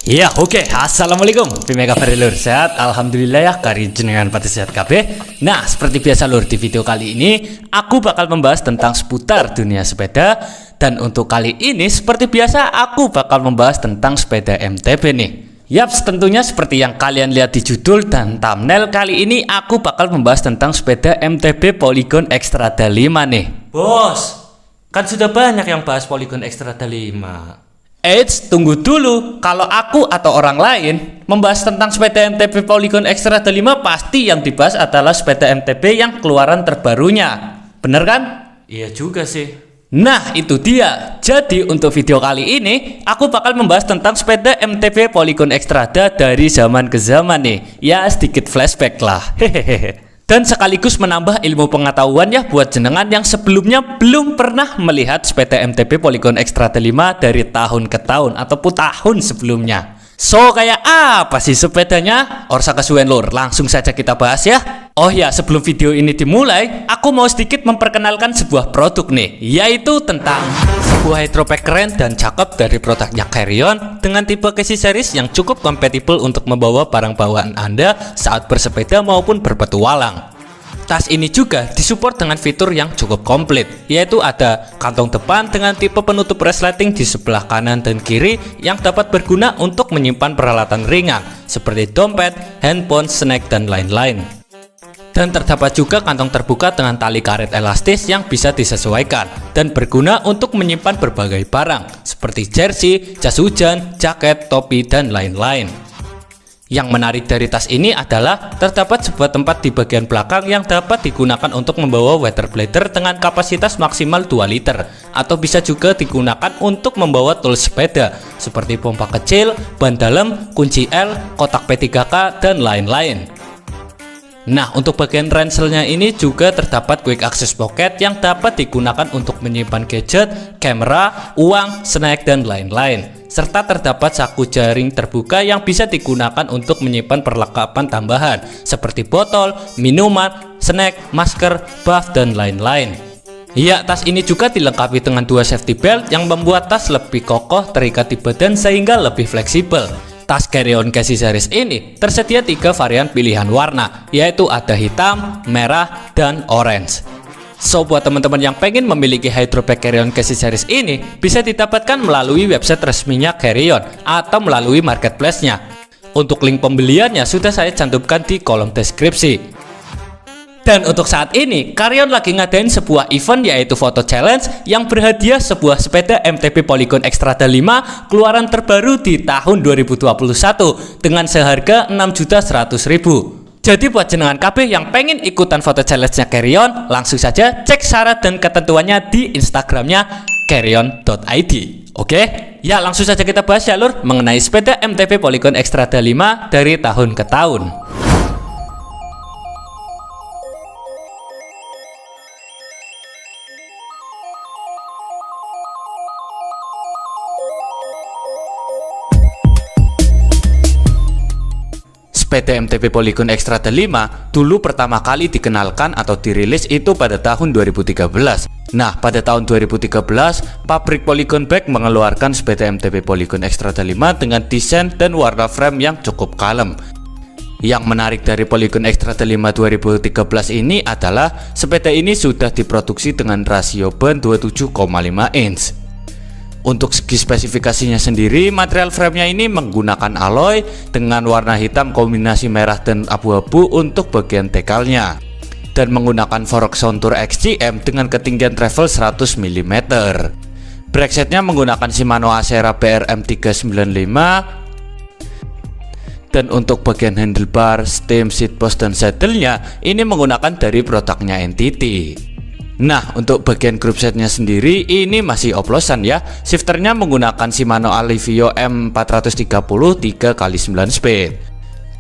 Ya oke, assalamualaikum. Piye kabar lur? Sehat? Alhamdulillah ya, kari jenengan pati sehat kabeh. Nah, seperti biasa lur, di video kali ini aku bakal membahas tentang seputar dunia sepeda. Dan untuk kali ini seperti biasa aku bakal membahas tentang sepeda MTB nih. Yaps, tentunya seperti yang kalian lihat di judul dan thumbnail, kali ini aku bakal membahas tentang sepeda MTB Polygon Xtrada 5 nih. Bos, kan sudah banyak yang bahas Polygon Xtrada 5. Eits, tunggu dulu. Kalau aku atau orang lain membahas tentang sepeda MTB Polygon Xtrada 5, pasti yang dibahas adalah sepeda MTB yang keluaran terbarunya. Bener kan? Iya juga sih. Nah, itu dia. Jadi untuk video kali ini aku bakal membahas tentang sepeda MTB Polygon Xtrada dari zaman ke zaman nih. Ya, sedikit flashback lah. Hehehe. Dan sekaligus menambah ilmu pengetahuan ya buat jenengan yang sebelumnya belum pernah melihat sepeda MTB Polygon Xtrada 5 dari tahun ke tahun ataupun tahun sebelumnya. So, kayak apa sih sepedanya? Orsa kesuwen lur, langsung saja kita bahas ya. Oh ya, sebelum video ini dimulai, aku mau sedikit memperkenalkan sebuah produk nih, yaitu tentang sebuah hydropack keren dan cakep dari produknya Carrion dengan tipe chassis series yang cukup kompatibel untuk membawa barang bawaan Anda saat bersepeda maupun berpetualang. Tas ini juga disupport dengan fitur yang cukup komplit, yaitu ada kantong depan dengan tipe penutup resleting di sebelah kanan dan kiri yang dapat berguna untuk menyimpan peralatan ringan seperti dompet, handphone, snack, dan lain-lain. Dan terdapat juga kantong terbuka dengan tali karet elastis yang bisa disesuaikan dan berguna untuk menyimpan berbagai barang seperti jersey, jas hujan, jaket, topi, dan lain-lain. Yang menarik dari tas ini adalah terdapat sebuah tempat di bagian belakang yang dapat digunakan untuk membawa water bladder dengan kapasitas maksimal 2 liter, atau bisa juga digunakan untuk membawa tools sepeda seperti pompa kecil, ban dalam, kunci L, kotak P3K, dan lain-lain. Nah, untuk bagian ranselnya ini juga terdapat quick access pocket yang dapat digunakan untuk menyimpan gadget, kamera, uang, snack, dan lain-lain. Serta terdapat saku jaring terbuka yang bisa digunakan untuk menyimpan perlengkapan tambahan seperti botol, minuman, snack, masker, buff, dan lain-lain. Ya, tas ini juga dilengkapi dengan 2 safety belt yang membuat tas lebih kokoh terikat di badan sehingga lebih fleksibel. Tas Carrion Chassis Series ini tersedia 3 varian pilihan warna, yaitu ada hitam, merah, dan orange. So, buat teman-teman yang pengen memiliki hydropack Carrion Chassis Series ini bisa didapatkan melalui website resminya Carrion atau melalui marketplace-nya. Untuk link pembeliannya sudah saya cantumkan di kolom deskripsi. Dan untuk saat ini, Carrion lagi ngadain sebuah event yaitu Photo Challenge yang berhadiah sebuah sepeda MTB Polygon Xtrada 5 keluaran terbaru di tahun 2021 dengan seharga 6.100.000. Jadi buat jenengan KB yang pengen ikutan foto challenge-nya Carrion, langsung saja cek syarat dan ketentuannya di Instagramnya carrion.id. Oke? Ya, langsung saja kita bahas ya lur mengenai sepeda MTB Polygon Xtrada 5 dari tahun ke tahun. Sepeda MTB Polygon Xtrada 5 dulu pertama kali dikenalkan atau dirilis itu pada tahun 2013. Nah, pada tahun 2013, pabrik Polygon Bike mengeluarkan sepeda MTB Polygon Xtrada 5 dengan desain dan warna frame yang cukup kalem. Yang menarik dari Polygon Xtrada 5 2013 ini adalah sepeda ini sudah diproduksi dengan rasio ban 27,5 inch. Untuk segi spesifikasinya sendiri, material framenya ini menggunakan alloy dengan warna hitam kombinasi merah dan abu-abu untuk bagian dekalnya, dan menggunakan fork Contour XCM dengan ketinggian travel 100 mm. Brake setnya menggunakan Shimano Acera BRM 395, dan untuk bagian handlebar, stem, seat post, dan saddle-nya ini menggunakan dari produknya NTT. Nah, untuk bagian group setnya sendiri ini masih oplosan ya. Shifternya menggunakan Shimano Alivio M430 3x9 speed.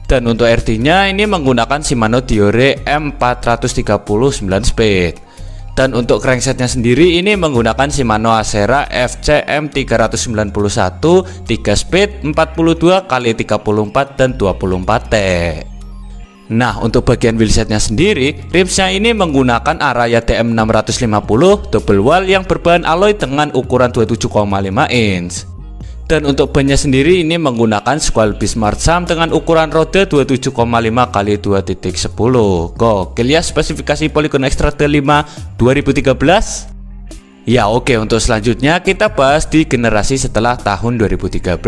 Dan untuk RD-nya ini menggunakan Shimano Diore M430 9 speed. Dan untuk cranksetnya sendiri ini menggunakan Shimano Acera FCM 391 3 speed 42x34 dan 24T. Nah, untuk bagian wheelsetnya sendiri, rimsnya ini menggunakan Araya DM 650 double wall yang berbahan alloy dengan ukuran 27,5 inch. Dan untuk bannya sendiri ini menggunakan Squalby Smart Sam dengan ukuran roda 27,5 x 2.10. Gokil ya spesifikasi Polygon X-Trail 5 2013. Ya oke, untuk selanjutnya kita bahas di generasi setelah tahun 2013,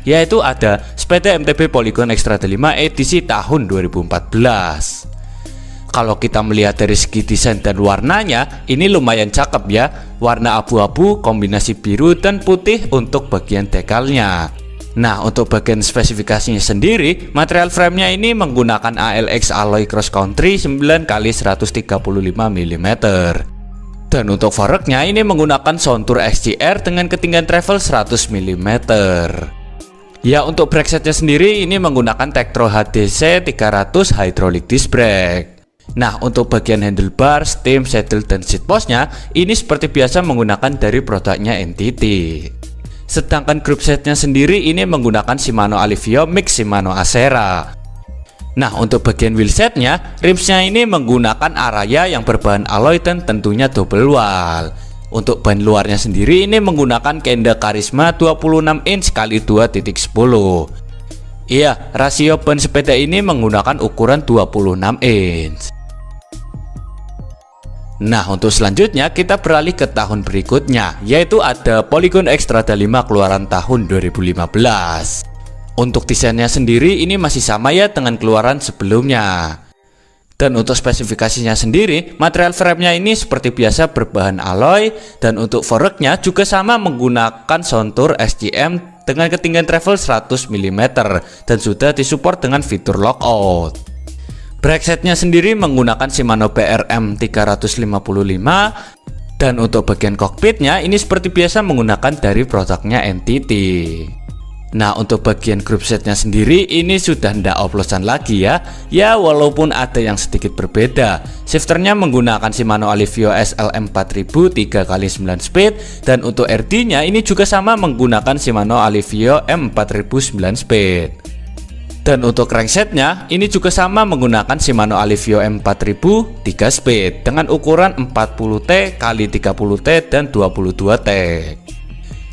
yaitu ada sepeda MTB Polygon X-Trail 5 edisi tahun 2014. Kalau kita melihat dari segi desain dan warnanya, ini lumayan cakep ya. Warna abu-abu, kombinasi biru dan putih untuk bagian dekalnya. Nah, untuk bagian spesifikasinya sendiri, material framenya ini menggunakan ALX Alloy Cross Country 9x135 mm. Dan untuk forknya ini menggunakan Soundtour XGR dengan ketinggian travel 100 mm. Ya, untuk brake setnya sendiri ini menggunakan Tektro HDC 300 Hydraulic Disc Brake. Nah, untuk bagian handlebar, stem, saddle, dan seat postnya ini seperti biasa menggunakan dari produknya NTT. Sedangkan group setnya sendiri ini menggunakan Shimano Alivio Mix Shimano Acera. Nah, untuk bagian wheelsetnya, rimsnya ini menggunakan Araya yang berbahan alloy dan tentunya double wall. Untuk ban luarnya sendiri ini menggunakan Kenda Karisma 26 inch x 2.10. Iya, rasio ban sepeda ini menggunakan ukuran 26 inch. Nah, untuk selanjutnya kita beralih ke tahun berikutnya, yaitu ada Polygon X-Trail 5 keluaran tahun 2015. Untuk desainnya sendiri ini masih sama ya dengan keluaran sebelumnya. Dan untuk spesifikasinya sendiri, material framenya ini seperti biasa berbahan alloy. Dan untuk forknya juga sama menggunakan Soundtour SGM dengan ketinggian travel 100 mm dan sudah disupport dengan fitur lockout. Brake setnya sendiri menggunakan Shimano BRM 355. Dan untuk bagian kokpitnya ini seperti biasa menggunakan dari produknya NTT. Nah, untuk bagian group setnya sendiri ini sudah tidak oplosan lagi ya. Ya, walaupun ada yang sedikit berbeda. Shifternya menggunakan Shimano Alivio SLM 4000 3x9 speed. Dan untuk RD nya ini juga sama menggunakan Shimano Alivio M4000 9 speed. Dan untuk cranksetnya ini juga sama menggunakan Shimano Alivio M4000 3 speed dengan ukuran 40T x 30T dan 22T.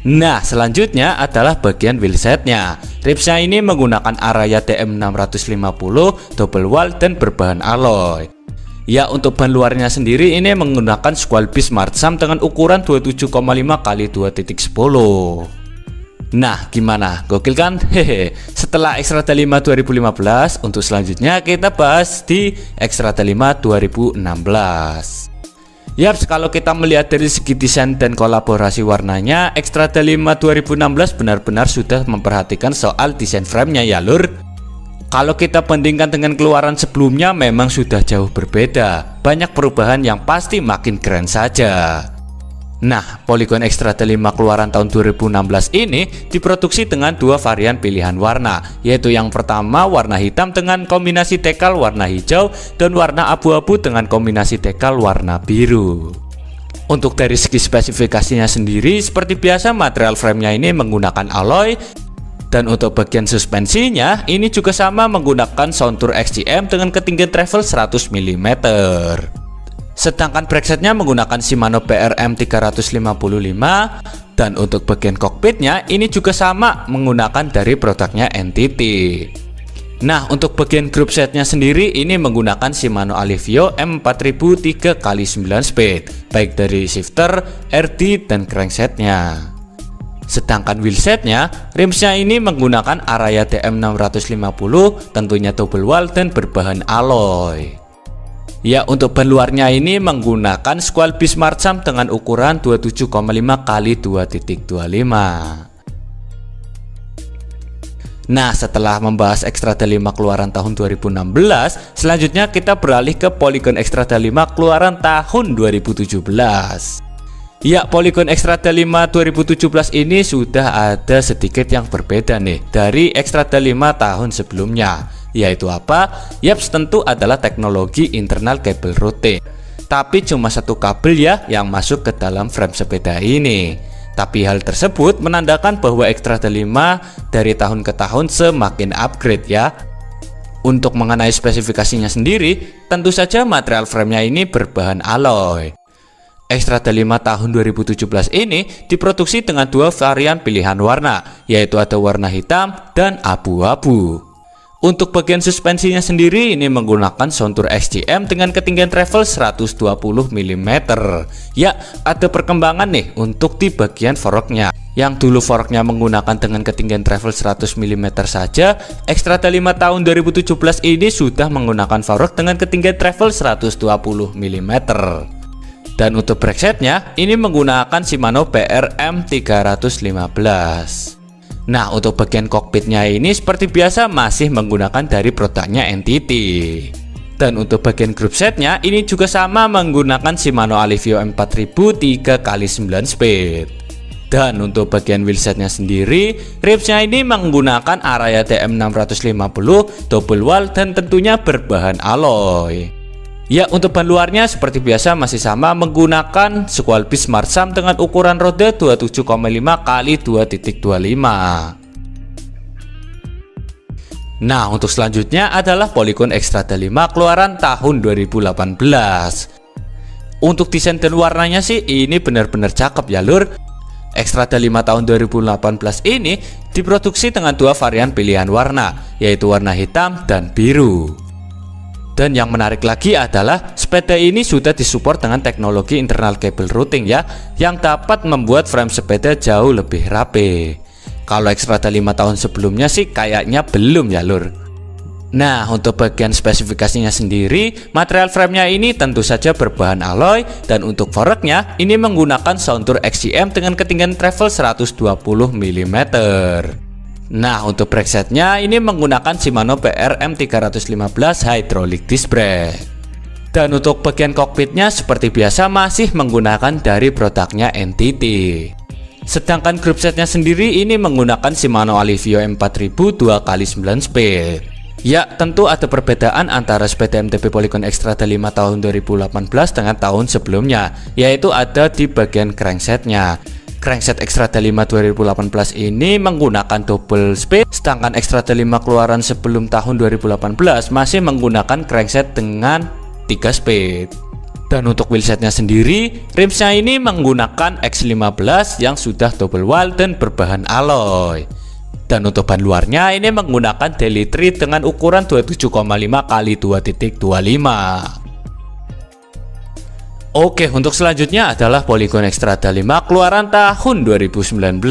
Nah, selanjutnya adalah bagian wheelsetnya. Ripsnya ini menggunakan Araya DM650 double wall dan berbahan alloy. Ya, untuk ban luarnya sendiri ini menggunakan Squalby Smart Sam dengan ukuran 27,5 x 2.10. Nah, gimana? Gokil kan? Hehe. Setelah X-Trail 5 2015, untuk selanjutnya kita bahas di X-Trail 5 2016. Yaps, kalau kita melihat dari segi desain dan kolaborasi warnanya, X-Trail 5 2016 benar-benar sudah memperhatikan soal desain framenya ya lur. Kalau kita bandingkan dengan keluaran sebelumnya memang sudah jauh berbeda. Banyak perubahan yang pasti makin keren saja. Nah, Polygon X-Trail 5 keluaran tahun 2016 ini diproduksi dengan dua varian pilihan warna, yaitu yang pertama warna hitam dengan kombinasi dekal warna hijau dan warna abu-abu dengan kombinasi dekal warna biru. Untuk dari segi spesifikasinya sendiri seperti biasa material framenya ini menggunakan alloy. Dan untuk bagian suspensinya ini juga sama menggunakan Soundtour XGM dengan ketinggian travel 100 mm. Sedangkan brake setnya menggunakan Shimano BRM 355. Dan untuk bagian kokpitnya ini juga sama menggunakan dari produknya NTT. Nah, untuk bagian group setnya sendiri ini menggunakan Shimano Alivio M4000 3x9 speed, baik dari shifter, RD, dan cranksetnya. Sedangkan wheelsetnya, rimsnya ini menggunakan Araya DM650, tentunya double wall dan berbahan alloy. Ya, untuk ban luarnya ini menggunakan Squalby Smart Sam dengan ukuran 27,5 x 2.25. Nah, setelah membahas X-Trail 5 keluaran tahun 2016, selanjutnya kita beralih ke Polygon X-Trail 5 keluaran tahun 2017. Ya, Polygon X-Trail 5 2017 ini sudah ada sedikit yang berbeda nih dari X-Trail 5 tahun sebelumnya. Yaitu apa? Yaps, tentu adalah teknologi internal kabel rotate. Tapi cuma satu kabel ya yang masuk ke dalam frame sepeda ini. Tapi hal tersebut menandakan bahwa X-Trail 5 dari tahun ke tahun semakin upgrade ya. Untuk mengenai spesifikasinya sendiri, tentu saja material framenya ini berbahan alloy. Xtrada 5 tahun 2017 ini diproduksi dengan dua varian pilihan warna, yaitu ada warna hitam dan abu-abu. Untuk bagian suspensinya sendiri ini menggunakan Soundtour XCM dengan ketinggian travel 120 mm. Ya, ada perkembangan nih untuk di bagian forknya. Yang dulu forknya menggunakan dengan ketinggian travel 100 mm saja, Xtrada 5 tahun 2017 ini sudah menggunakan fork dengan ketinggian travel 120 mm. Dan untuk brake-setnya ini menggunakan Shimano BRM 315. Nah, untuk bagian kokpitnya ini seperti biasa masih menggunakan dari produknya NTT. Dan untuk bagian group setnya ini juga sama menggunakan Shimano Alivio M4000 3x9 speed. Dan untuk bagian wheelsetnya sendiri, ribsnya ini menggunakan Araya DM 650 double wall dan tentunya berbahan alloy. Ya, untuk ban luarnya seperti biasa masih sama menggunakan Squalby Smart Sam dengan ukuran roda 27,5 x 2.25. Nah, untuk selanjutnya adalah Polygon Xtrada 5 keluaran tahun 2018. Untuk desain dan warnanya sih ini benar-benar cakep ya lur. Xtrada 5 tahun 2018 ini diproduksi dengan dua varian pilihan warna, yaitu warna hitam dan biru. Dan yang menarik lagi adalah sepeda ini sudah disupport dengan teknologi internal cable routing ya, yang dapat membuat frame sepeda jauh lebih rapi. Kalau Xtrada 5 tahun sebelumnya sih kayaknya belum ya lur. Nah, untuk bagian spesifikasinya sendiri, material framenya ini tentu saja berbahan alloy, dan untuk forknya ini menggunakan Soundtour XCM dengan ketinggian travel 120 mm. Nah, untuk brake setnya ini menggunakan Shimano BRM 315 hydraulic disc brake. Dan untuk bagian kokpitnya seperti biasa masih menggunakan dari produknya NTT. Sedangkan group setnya sendiri ini menggunakan Shimano Alivio M4000 2x9 speed. Ya, tentu ada perbedaan antara sepeda MTB Polygon Xtrada 5 tahun 2018 dengan tahun sebelumnya, yaitu ada di bagian cranksetnya. Crankset Xtrada 5 2018 ini menggunakan double speed, sedangkan Xtrada 5 keluaran sebelum tahun 2018 masih menggunakan crankset dengan 3 speed. Dan untuk wheelsetnya sendiri, rimsnya ini menggunakan X15 yang sudah double wall dan berbahan alloy. Dan untuk ban luarnya ini menggunakan Daily Treat dengan ukuran 27,5 x 2.25. Oke, untuk selanjutnya adalah Polygon Xtrada 5 keluaran tahun 2019.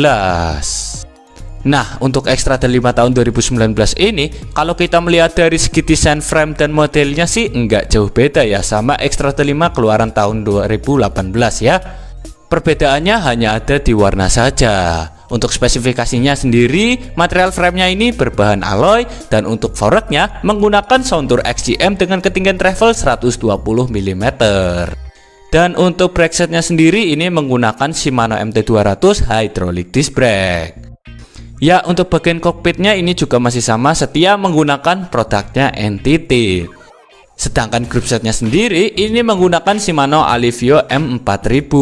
Nah, untuk Xtrada 5 tahun 2019 ini, kalau kita melihat dari segi desain frame dan modelnya sih enggak jauh beda ya sama Xtrada 5 keluaran tahun 2018 ya. Perbedaannya hanya ada di warna saja. Untuk spesifikasinya sendiri, material framenya ini berbahan alloy, dan untuk forknya menggunakan Soundtour XCM dengan ketinggian travel 120 mm. Dan untuk brake setnya sendiri ini menggunakan Shimano MT200 hydraulic disc brake. Ya, untuk bagian kokpitnya ini juga masih sama setia menggunakan produknya NTT. Sedangkan group setnya sendiri ini menggunakan Shimano Alivio M4000.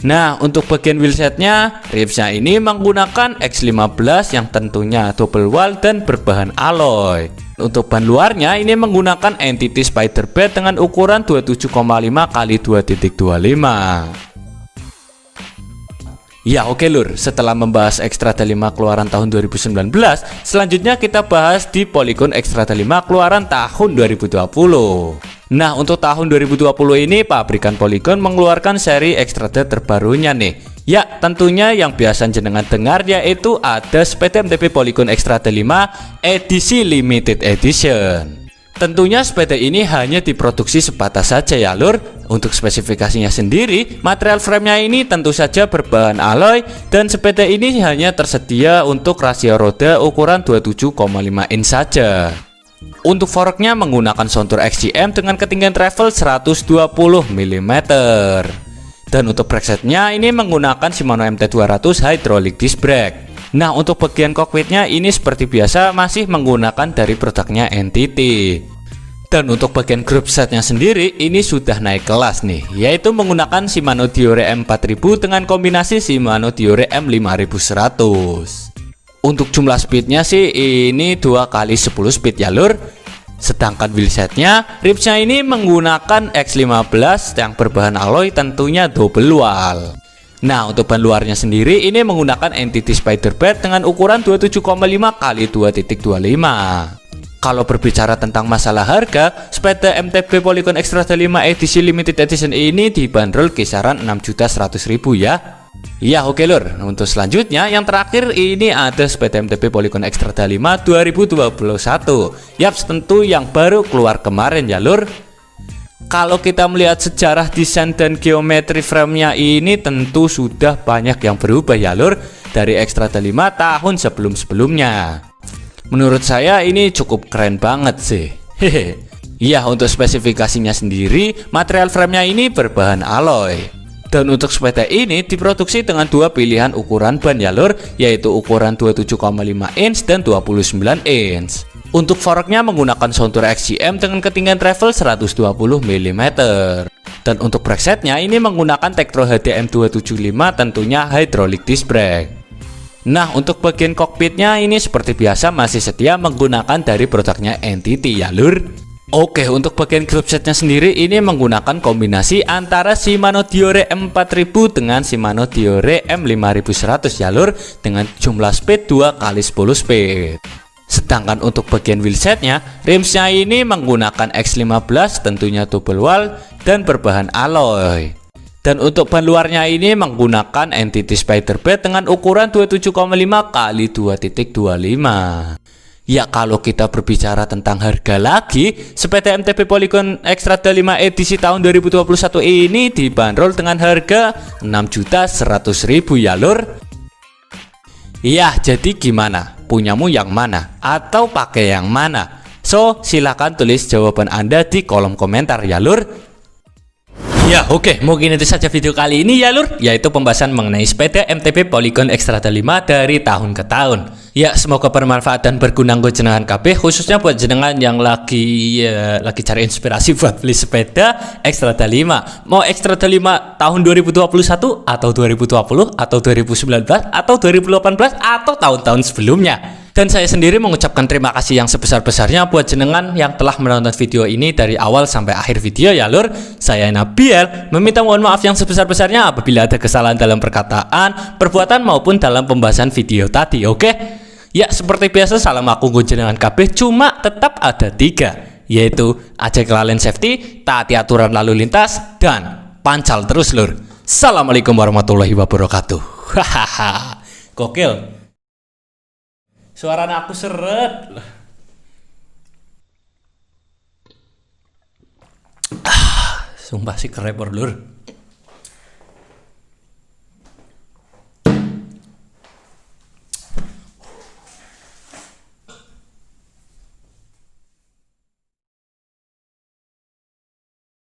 Nah, untuk bagian wheelsetnya, ribsnya ini menggunakan X15 yang tentunya double wall dan berbahan alloy. Untuk ban luarnya ini menggunakan NTT Spiderbait dengan ukuran 27,5 x 2.25. Ya oke lur, setelah membahas Xtrada 5 keluaran tahun 2019, selanjutnya kita bahas di Polygon Xtrada 5 keluaran tahun 2020. Nah, untuk tahun 2020 ini pabrikan Polygon mengeluarkan seri Xtrada terbarunya nih. Ya, tentunya yang biasa jenengan dengar yaitu ada sepeda MTB Polygon Xtrada 5 edisi limited edition. Tentunya sepeda ini hanya diproduksi sebatas saja ya lur. Untuk spesifikasinya sendiri, material framenya ini tentu saja berbahan alloy, dan sepeda ini hanya tersedia untuk rasio roda ukuran 27,5 inch saja. Untuk forknya menggunakan Soundtour XCM dengan ketinggian travel 120 mm. Dan untuk brake setnya ini menggunakan Shimano MT200 hydraulic disc brake. Nah, untuk bagian kokpitnya ini seperti biasa masih menggunakan dari produknya NTT. Dan untuk bagian group setnya sendiri ini sudah naik kelas nih, yaitu menggunakan Shimano Diore M4000 dengan kombinasi Shimano Diore M5100. Untuk jumlah speednya sih ini 2x10 speed ya lur. Sedangkan wheelsetnya, ribsnya ini menggunakan X15 yang berbahan alloy, tentunya double wall. Nah, untuk ban luarnya sendiri ini menggunakan Entity Spiderbird dengan ukuran 27,5 x 2.25. Kalau berbicara tentang masalah harga, sepeda MTB Polygon Xtrada 5 edisi limited edition ini dibanderol kisaran 6.100.000 ya. Ya oke lur, untuk selanjutnya yang terakhir ini ada sepeda MTB Polygon Xtrada 5 2021. Yaps, tentu yang baru keluar kemarin ya lur. Kalau kita melihat sejarah desain dan geometri framenya ini tentu sudah banyak yang berubah ya lur, dari Xtrada 5 tahun sebelum-sebelumnya. Menurut saya ini cukup keren banget sih. Hehe. Ya, untuk spesifikasinya sendiri, material framenya ini berbahan alloy. Dan untuk sepeda ini diproduksi dengan dua pilihan ukuran ban ya lur, yaitu ukuran 27,5 inch dan 29 inch. Untuk forknya menggunakan Soundtour XCM dengan ketinggian travel 120 mm. Dan untuk brake setnya ini menggunakan Tektro HDM 275, tentunya hydraulic disc brake. Nah, untuk bagian kokpitnya ini seperti biasa masih setia menggunakan dari produknya Entity ya lur. Oke, untuk bagian grip setnya sendiri ini menggunakan kombinasi antara Shimano Diore M4000 dengan Shimano Diore M5100 ya lur, dengan jumlah speed 2x10 speed. Sedangkan untuk bagian wheelsetnya, rimsnya ini menggunakan X15, tentunya double wall dan berbahan alloy. Dan untuk ban luarnya ini menggunakan Entity Spiderbird dengan ukuran 27,5 x 2.25. Ya, kalau kita berbicara tentang harga lagi, sepeda MTB Polygon Xtrada 5 edisi tahun 2021 ini dibanderol dengan harga 6.100.000 ya lur. Ya, jadi gimana? Punyamu yang mana? Atau pakai yang mana? So, silahkan tulis jawaban Anda di kolom komentar ya lur. Ya oke, mungkin itu saja video kali ini ya lur, yaitu pembahasan mengenai sepeda MTB Polygon Xtrada 5 dari tahun ke tahun. Ya, semoga bermanfaat dan berguna untuk jenengan KB, khususnya buat jenengan yang lagi cari inspirasi buat beli sepeda Xtrada 5. Mau Xtrada 5 tahun 2021 atau 2020 atau 2019 atau 2018 atau tahun-tahun sebelumnya. Dan saya sendiri mengucapkan terima kasih yang sebesar-besarnya buat jenengan yang telah menonton video ini dari awal sampai akhir video ya lur. Saya Nabil, meminta mohon maaf yang sebesar-besarnya apabila ada kesalahan dalam perkataan, perbuatan maupun dalam pembahasan video tadi, oke? Ya, seperti biasa salam aku nggo jenengan KB, cuma tetap ada 3, yaitu aja kelalen safety, taati aturan lalu lintas, dan pancal terus lur. Assalamualaikum warahmatullahi wabarakatuh. Hahaha, gokil. Suaranya aku seret. Sumpah sih keren lur.